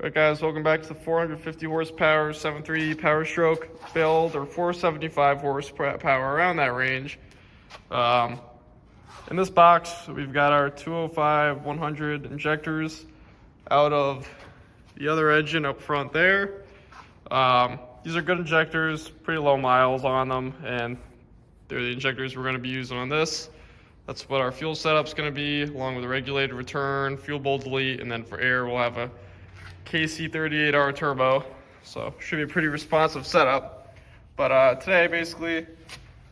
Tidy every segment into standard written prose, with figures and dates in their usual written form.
Alright guys, welcome back to the 450 horsepower 7.3 Powerstroke build, or 475 horsepower, around that range. In this box, we've got our 205 100 injectors out of the other engine up front there. These are good injectors, pretty low miles on them, and they're the injectors we're going to be using on this. That's what our fuel setup's going to be, along with a regulated return, fuel bowl delete, and then for air we'll have a KC38R turbo, so should be a pretty responsive setup. But today, basically,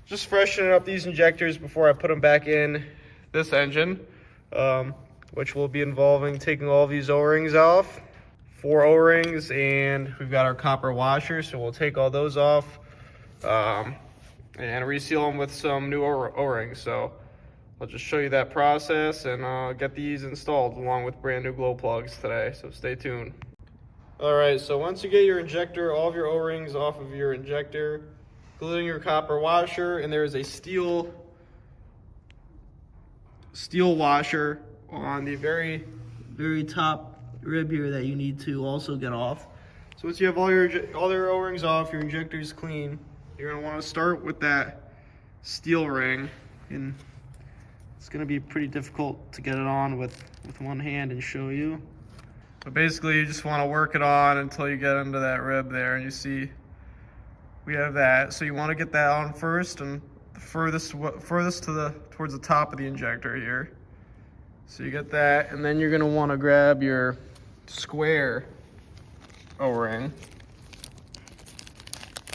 just freshening up these injectors before I put them back in this engine, which will be involving taking all these O-rings off. 4 O-rings, and we've got our copper washer, so we'll take all those off and reseal them with some new O-rings. So I'll just show you that process and get these installed along with brand new glow plugs today, so stay tuned. Alright, so once you get your injector, all of your O-rings off of your injector, including your copper washer, and there is a steel washer on the very top rib here that you need to also get off. So once you have all your O-rings off, your injector's clean, you're going to want to start with that steel ring, and it's going to be pretty difficult to get it on with one hand and show you. But basically, you just want to work it on until you get into that rib there, and you see we have that. So you want to get that on first, and the furthest towards the top of the injector here. So you get that, and then you're going to want to grab your square O-ring.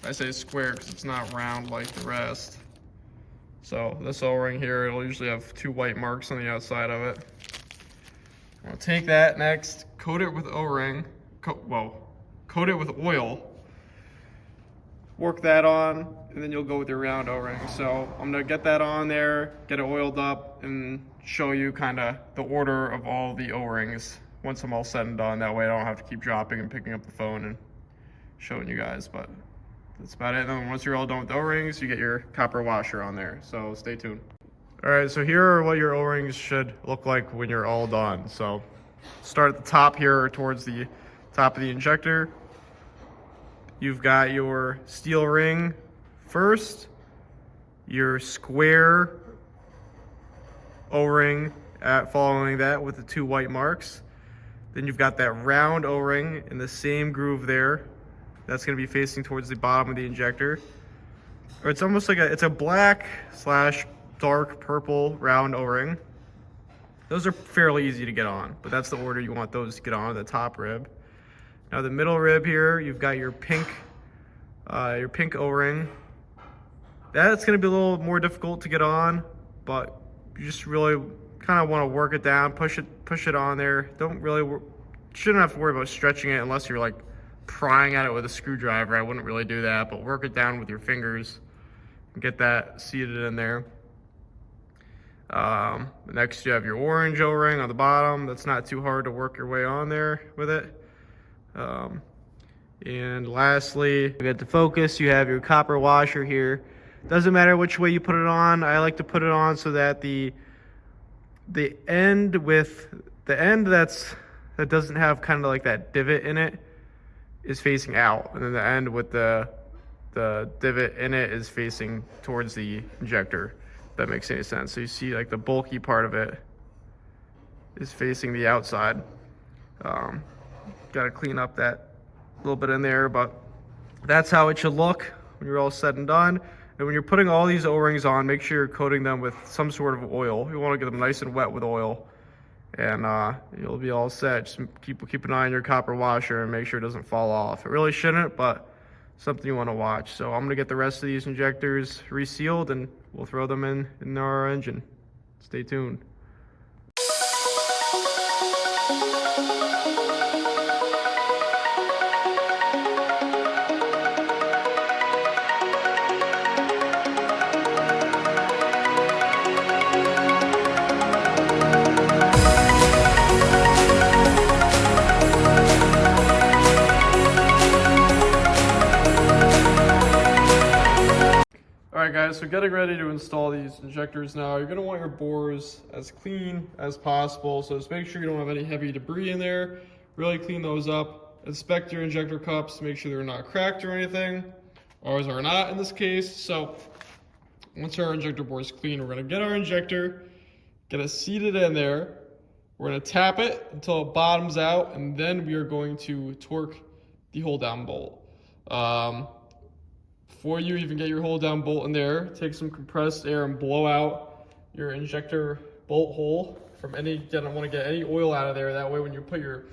I say square because it's not round like the rest. So this O-ring here, it'll usually have 2 white marks on the outside of it. I'll take that next, coat it with O-ring, coat it with oil, work that on, and then you'll go with your round O-ring. So I'm gonna get that on there, get it oiled up, and show you kind of the order of all the O-rings once I'm all said and done. That way I don't have to keep dropping and picking up the phone and showing you guys, but that's about it. And then once you're all done with O-rings, you get your copper washer on there, so stay tuned. Alright, so here are what your O-rings should look like when you're all done. So start at the top here, towards the top of the injector. You've got your steel ring first, your square O-ring following that with the 2 white marks. Then you've got that round O-ring in the same groove there. That's going to be facing towards the bottom of the injector. Or it's almost like it's a black / dark purple round O-ring. Those are fairly easy to get on, but that's the order you want those to get on, the top rib. Now the middle rib here, you've got your pink O-ring. That's going to be a little more difficult to get on, but you just really kind of want to work it down, push it on there. Shouldn't have to worry about stretching it unless you're like prying at it with a screwdriver. I wouldn't really do that, but work it down with your fingers and get that seated in there. Next you have your orange O-ring on the bottom. That's not too hard to work your way on there with it. And lastly, to get the focus, you have your copper washer here. Doesn't matter which way you put it on. I like to put it on so that the end that doesn't have kind of like that divot in it is facing out, and then the end with the divot in it is facing towards the injector. If that makes any sense. So you see like the bulky part of it is facing the outside. Got to clean up that little bit in there, but that's how it should look when you're all said and done. And when you're putting all these O-rings on, make sure you're coating them with some sort of oil. You want to get them nice and wet with oil, and you'll be all set. Just keep an eye on your copper washer and make sure it doesn't fall off. It really shouldn't, but something you want to watch. So I'm going to get the rest of these injectors resealed, and we'll throw them in our engine. Stay tuned. Alright guys, so getting ready to install these injectors now. You're going to want your bores as clean as possible, so just make sure you don't have any heavy debris in there. really clean those up. Inspect your injector cups, make sure they're not cracked or anything. Ours are not in this case. So once our injector board is clean, we're gonna get our injector, get it seated in there. We're gonna tap it until it bottoms out, and then we are going to torque the hold down bolt. Before you even get your hold down bolt in there, take some compressed air and blow out your injector bolt hole from any, you don't want to get any oil out of there. That way when you put your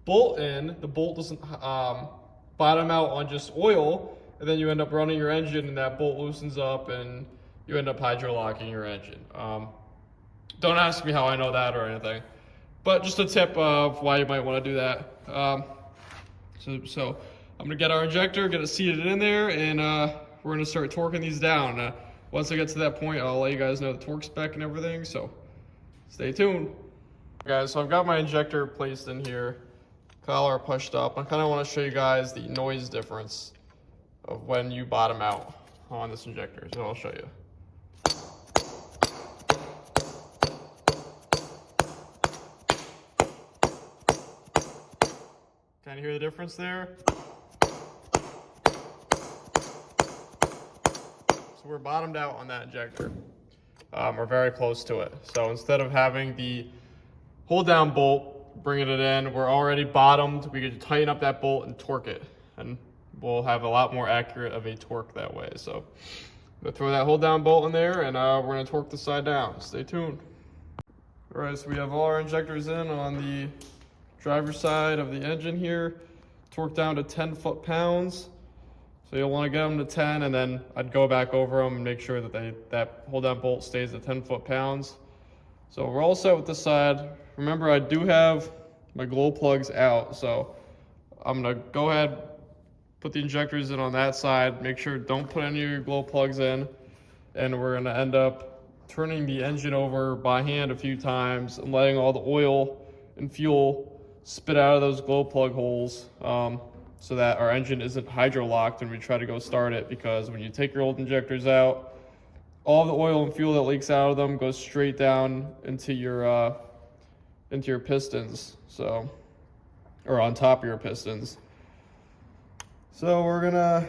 bolt in, the bolt doesn't bottom out on just oil, and then you end up running your engine and that bolt loosens up and you end up hydrolocking your engine. Don't ask me how I know that or anything, but just a tip of why you might want to do that. So I'm gonna get our injector, get it seated in there, and we're gonna start torquing these down. Once I get to that point, I'll let you guys know the torque spec and everything, so stay tuned. Guys, so I've got my injector placed in here, collar pushed up. I kind of want to show you guys the noise difference of when you bottom out on this injector, so I'll show you. Can you hear the difference there? So we're bottomed out on that injector. We're very close to it. So instead of having the hold down bolt, bringing it in, we're already bottomed. We could tighten up that bolt and torque it, and we'll have a lot more accurate of a torque that way. So we'll throw that hold down bolt in there, and we're gonna torque the side down. Stay tuned. All right, so we have all our injectors in on the driver's side of the engine here, torque down to 10 foot-pounds. So you'll want to get them to 10, and then I'd go back over them and make sure that that hold down bolt stays at 10 foot-pounds. So we're all set with this side. Remember, I do have my glow plugs out, so I'm gonna go ahead, put the injectors in on that side. Make sure don't put any of your glow plugs in, and we're gonna end up turning the engine over by hand a few times and letting all the oil and fuel spit out of those glow plug holes, so that our engine isn't hydro-locked when we try to go start it, because when you take your old injectors out, all the oil and fuel that leaks out of them goes straight down into your pistons, so, or on top of your pistons. So we're gonna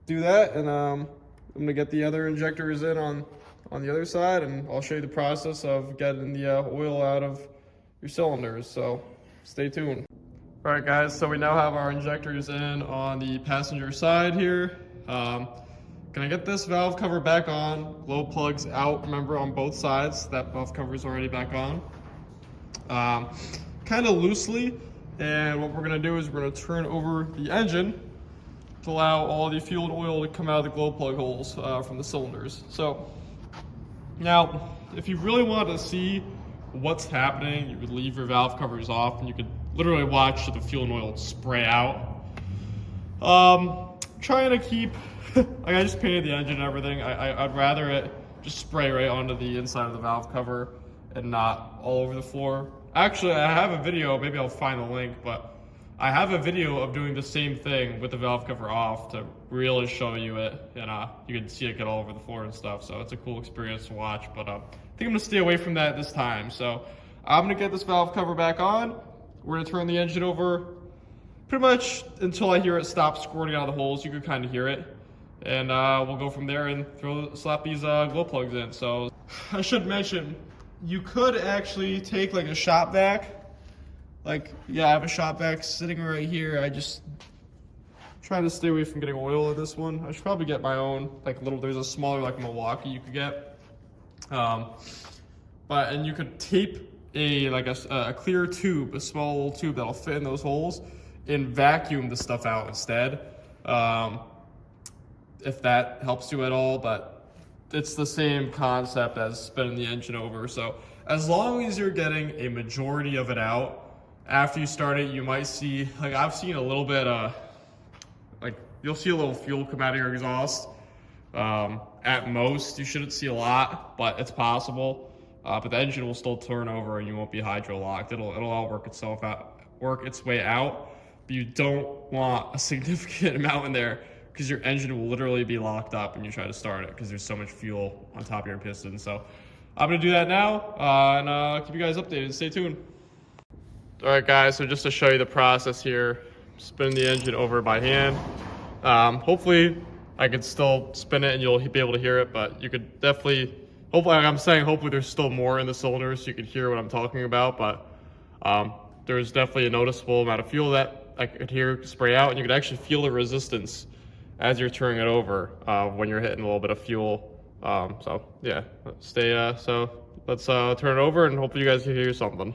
do that, and I'm gonna get the other injectors in on the other side, and I'll show you the process of getting the oil out of your cylinders, so stay tuned. All right, guys, so we now have our injectors in on the passenger side here. Gonna get this valve cover back on, glow plugs out, remember, on both sides. That valve cover is already back on. Kind of loosely, and what we're gonna do is we're gonna turn over the engine to allow all the fuel and oil to come out of the glow plug holes from the cylinders. So now, if you really want to see what's happening, you would leave your valve covers off and you could literally watch the fuel and oil spray out. Trying to keep, like, I just painted the engine and everything. I'd rather it just spray right onto the inside of the valve cover and not all over the floor. Actually, I have a video, maybe I'll find the link, but I have a video of doing the same thing with the valve cover off to really show you it, and you can see it get all over the floor and stuff, so it's a cool experience to watch, but I think I'm gonna stay away from that this time. So I'm gonna get this valve cover back on. We're gonna turn the engine over pretty much until I hear it stop squirting out of the holes. You can kind of hear it, and we'll go from there and slap these glow plugs in. So I should mention, you could actually take like a shop vac. Like, yeah, I have a shop vac sitting right here. I just trying to stay away from getting oil in this one. I should probably get my own, like, there's a smaller, like, Milwaukee you could get. And you could tape a clear tube, a small little tube that'll fit in those holes, and vacuum the stuff out instead. If that helps you at all, but it's the same concept as spinning the engine over. So as long as you're getting a majority of it out, after you start it, you might see, like, I've seen a little bit, you'll see a little fuel come out of your exhaust. At most, you shouldn't see a lot, but it's possible. But the engine will still turn over and you won't be hydro-locked. It'll all work its way out. But you don't want a significant amount in there, because your engine will literally be locked up when you try to start it, because there's so much fuel on top of your piston. So I'm gonna do that now, and keep you guys updated. Stay tuned. All right, guys, so just to show you the process here, spinning the engine over by hand. Hopefully I could still spin it and you'll be able to hear it, but you could definitely, hopefully, like I'm saying, hopefully there's still more in the cylinder so you could hear what I'm talking about, but there's definitely a noticeable amount of fuel that I could hear spray out, and you could actually feel the resistance as you're turning it over when you're hitting a little bit of fuel. So yeah, so let's turn it over and hopefully you guys can hear something.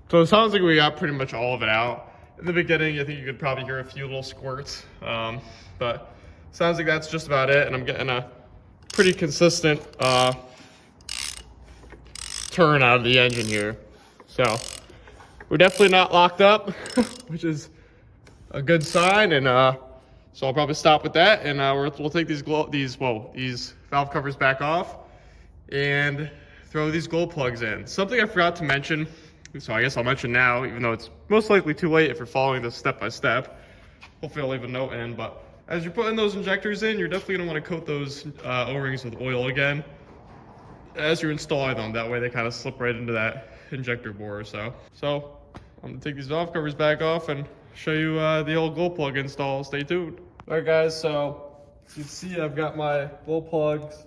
So it sounds like we got pretty much all of it out. In the beginning, I think you could probably hear a few little squirts, but sounds like that's just about it. And I'm getting a pretty consistent turn out of the engine here. So we're definitely not locked up, which is a good sign. And so I'll probably stop with that, and we'll take these valve covers back off and throw these glow plugs in. Something I forgot to mention. So I guess I'll mention now, even though it's most likely too late if you're following this step by step. Hopefully I'll leave a note in, but as you're putting those injectors in, you're definitely gonna wanna coat those O-rings with oil again as you're installing them. That way they kind of slip right into that injector bore. So I'm gonna take these valve covers back off and show you the old glow plug install. Stay tuned. All right, guys, so as you can see, I've got my glow plugs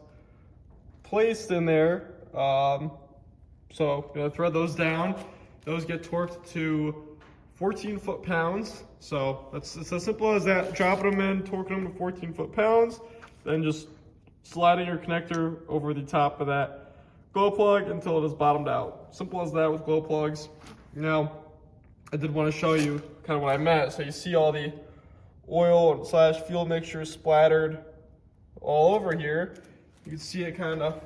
placed in there. So I'm gonna thread those down. Those get torqued to 14 foot-pounds. So it's as simple as that. Dropping them in, torquing them to 14 foot-pounds, then just sliding your connector over the top of that glow plug until it is bottomed out. Simple as that with glow plugs. Now, I did want to show you kind of what I meant. So you see all the oil / fuel mixture splattered all over here. You can see it kind of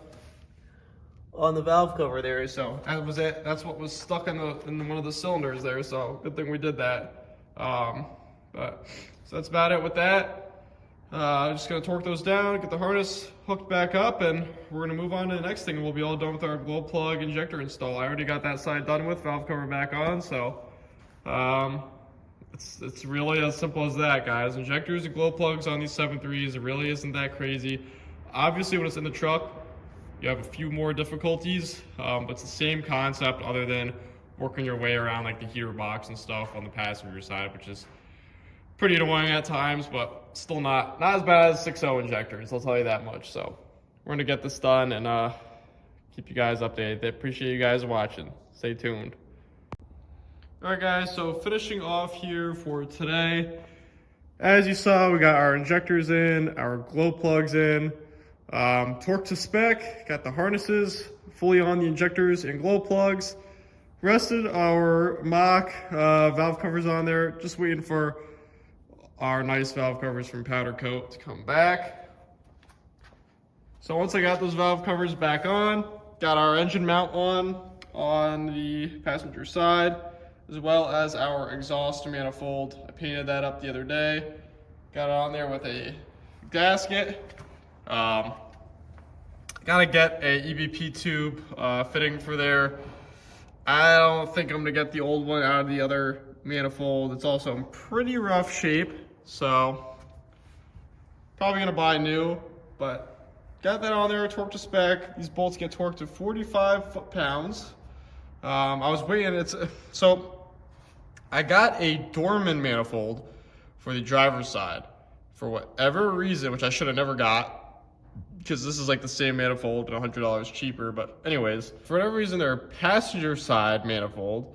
on the valve cover there. So that was it. That's what was stuck in one of the cylinders there. So good thing we did that. But so that's about it with that. Just gonna torque those down, get the harness hooked back up, and we're gonna move on to the next thing. We'll be all done with our glow plug injector install. I already got that side done with, valve cover back on. So it's really as simple as that, guys. Injectors and glow plugs on these 7.3s, it really isn't that crazy. Obviously when it's in the truck, you have a few more difficulties, but it's the same concept other than working your way around like the heater box and stuff on the passenger side, which is pretty annoying at times, but still not as bad as 6.0 injectors, I'll tell you that much. So we're gonna get this done and keep you guys updated. I appreciate you guys watching. Stay tuned. All right, guys, so finishing off here for today. As you saw, we got our injectors in, our glow plugs in, torque to spec, got the harnesses fully on the injectors and glow plugs. Rested our mock valve covers on there, just waiting for our nice valve covers from Powder Coat to come back. So once I got those valve covers back on, got our engine mount on the passenger side, as well as our exhaust manifold. I painted that up the other day. Got it on there with a gasket. Gotta get a EBP tube fitting for there. I don't think I'm gonna get the old one out of the other manifold. It's also in pretty rough shape, so probably gonna buy new, but got that on there, torque to spec. These bolts get torqued to 45 foot-pounds. I was waiting, so I got a Dorman manifold for the driver's side for whatever reason, which I should have never got, because this is like the same manifold and $100 cheaper. But anyways, for whatever reason, their passenger side manifold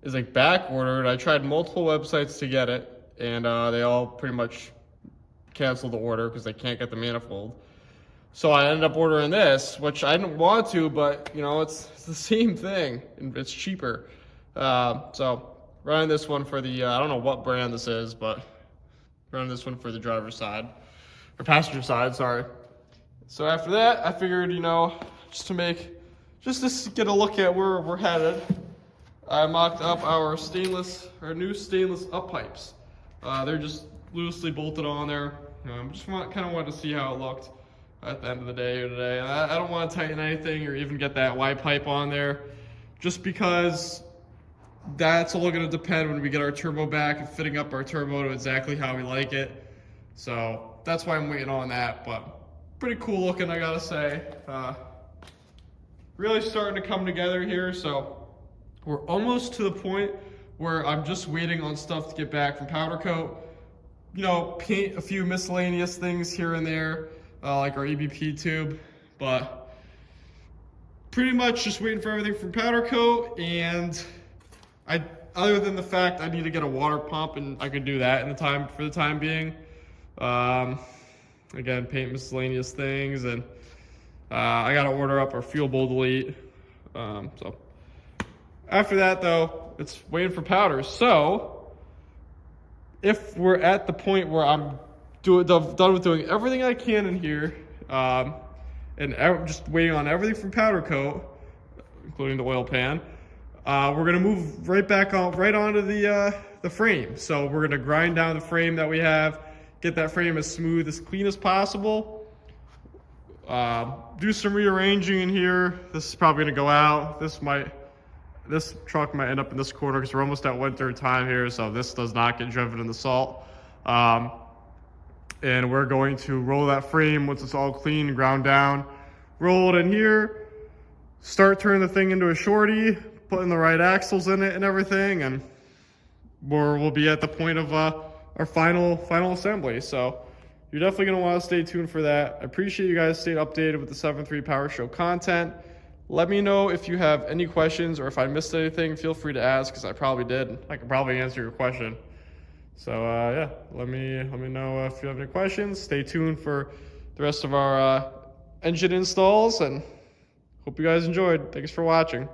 is like back ordered. I tried multiple websites to get it, and they all pretty much canceled the order because they can't get the manifold. So I ended up ordering this, which I didn't want to, but you know, it's the same thing and it's cheaper. So running this one for the, I don't know what brand this is, but running this one for the driver's side, or passenger side, sorry. So after that, I figured, you know, just to get a look at where we're headed, I mocked up our new stainless up pipes. They're just loosely bolted on there. Just kind of wanted to see how it looked at the end of the day today. I don't want to tighten anything or even get that Y pipe on there, just because that's all going to depend when we get our turbo back and fitting up our turbo to exactly how we like it. So that's why I'm waiting on that, but pretty cool looking, I gotta say. Really starting to come together here, so we're almost to the point where I'm just waiting on stuff to get back from powder coat. You know, paint a few miscellaneous things here and there, like our EBP tube, but pretty much just waiting for everything from powder coat. And other than the fact I need to get a water pump, and I could do that for the time being. Again, paint miscellaneous things, and I gotta order up our fuel bowl delete. So after that though, it's waiting for powder. So if we're at the point where I'm done with doing everything I can in here, and just waiting on everything from powder coat, including the oil pan, we're gonna move right onto the frame. So we're gonna grind down the frame that we have, get that frame as smooth, as clean as possible. Do some rearranging in here. This is probably gonna go out. This truck might end up in this corner because we're almost at winter time here, so this does not get driven in the salt. And we're going to roll that frame once it's all clean and ground down. Roll it in here, start turning the thing into a shorty, putting the right axles in it and everything, and we'll be at the point of our final assembly. So you're definitely going to want to stay tuned for that. I appreciate you guys staying updated with the 7.3 Powerstroke content. Let me know if you have any questions, or if I missed anything, feel free to ask, because I probably did. I could probably answer your question. So yeah, let me know if you have any questions. Stay tuned for the rest of our engine installs, and hope you guys enjoyed. Thanks for watching.